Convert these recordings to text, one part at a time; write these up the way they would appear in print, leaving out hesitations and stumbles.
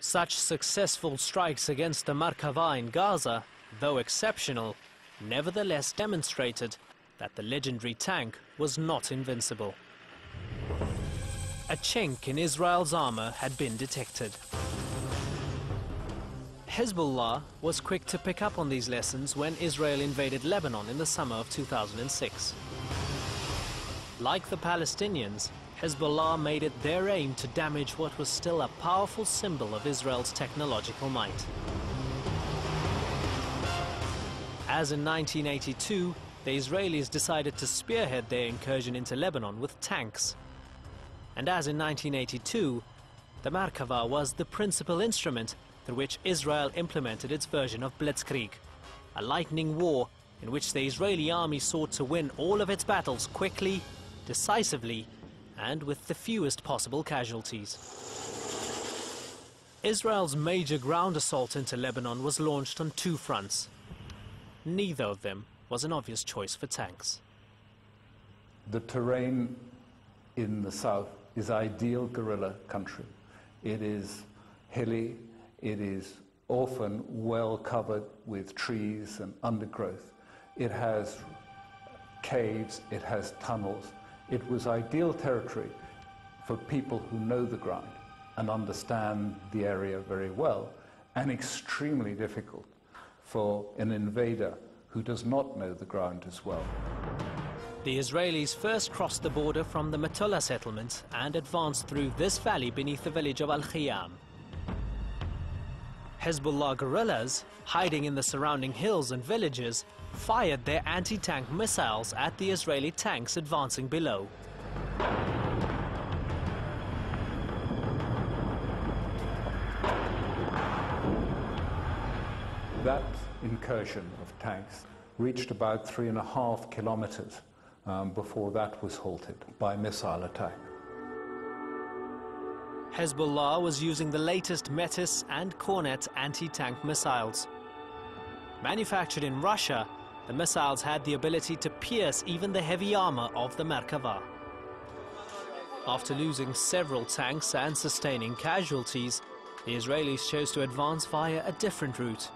Such successful strikes against the Merkava in Gaza, though exceptional, nevertheless demonstrated that the legendary tank was not invincible. A chink in Israel's armor had been detected. Hezbollah was quick to pick up on these lessons when Israel invaded Lebanon in the summer of 2006. Like the Palestinians, Hezbollah made it their aim to damage what was still a powerful symbol of Israel's technological might. As in 1982, the Israelis decided to spearhead their incursion into Lebanon with tanks. And as in 1982, the Merkava was the principal instrument through which Israel implemented its version of Blitzkrieg, a lightning war in which the Israeli army sought to win all of its battles quickly, decisively, and with the fewest possible casualties. Israel's major ground assault into Lebanon was launched on two fronts. Neither of them was an obvious choice for tanks. The terrain in the south is ideal guerrilla country. It is hilly, it is often well covered with trees and undergrowth. It has caves, it has tunnels. It was ideal territory for people who know the ground and understand the area very well, and extremely difficult for an invader who does not know the ground as well. The Israelis first crossed the border from the Metula settlement and advanced through this valley beneath the village of Al-Khiyam. Hezbollah guerrillas, hiding in the surrounding hills and villages, fired their anti-tank missiles at the Israeli tanks advancing below. That incursion of tanks reached about 3.5 kilometers before that was halted by missile attack. Hezbollah was using the latest Metis and Kornet anti-tank missiles. Manufactured in Russia, the missiles had the ability to pierce even the heavy armor of the Merkava. After losing several tanks and sustaining casualties, the Israelis chose to advance via a different route.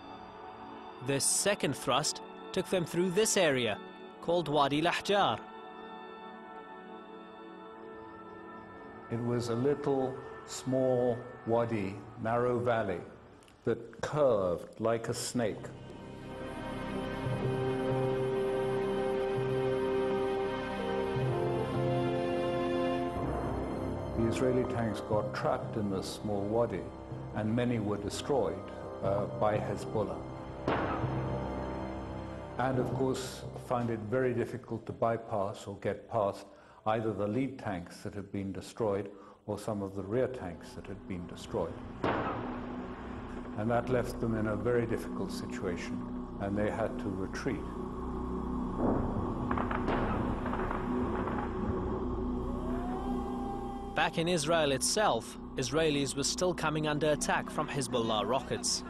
This second thrust took them through this area, called Wadi Lahjar. It was a little, small wadi, narrow valley, that curved like a snake. The Israeli tanks got trapped in this small wadi, and many were destroyed by Hezbollah. And of course, found it very difficult to bypass or get past either the lead tanks that had been destroyed or some of the rear tanks that had been destroyed. And that left them in a very difficult situation, and they had to retreat. Back in Israel itself, Israelis were still coming under attack from Hezbollah rockets.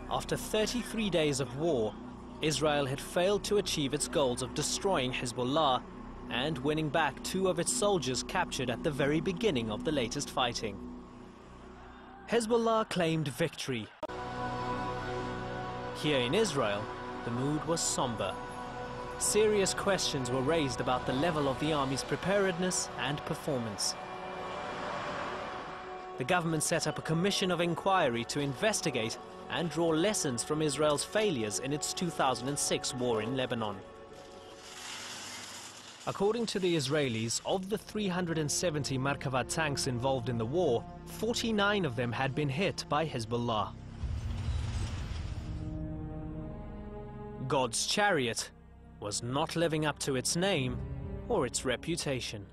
After 33 days of war, Israel had failed to achieve its goals of destroying Hezbollah and winning back 2 of its soldiers captured at the very beginning of the latest fighting. Hezbollah claimed victory. Here in Israel, the mood was somber. Serious questions were raised about the level of the army's preparedness and performance. The government set up a commission of inquiry to investigate and draw lessons from Israel's failures in its 2006 war in Lebanon. According to the Israelis, of the 370 Merkava tanks involved in the war, 49 of them had been hit by Hezbollah. God's chariot was not living up to its name or its reputation.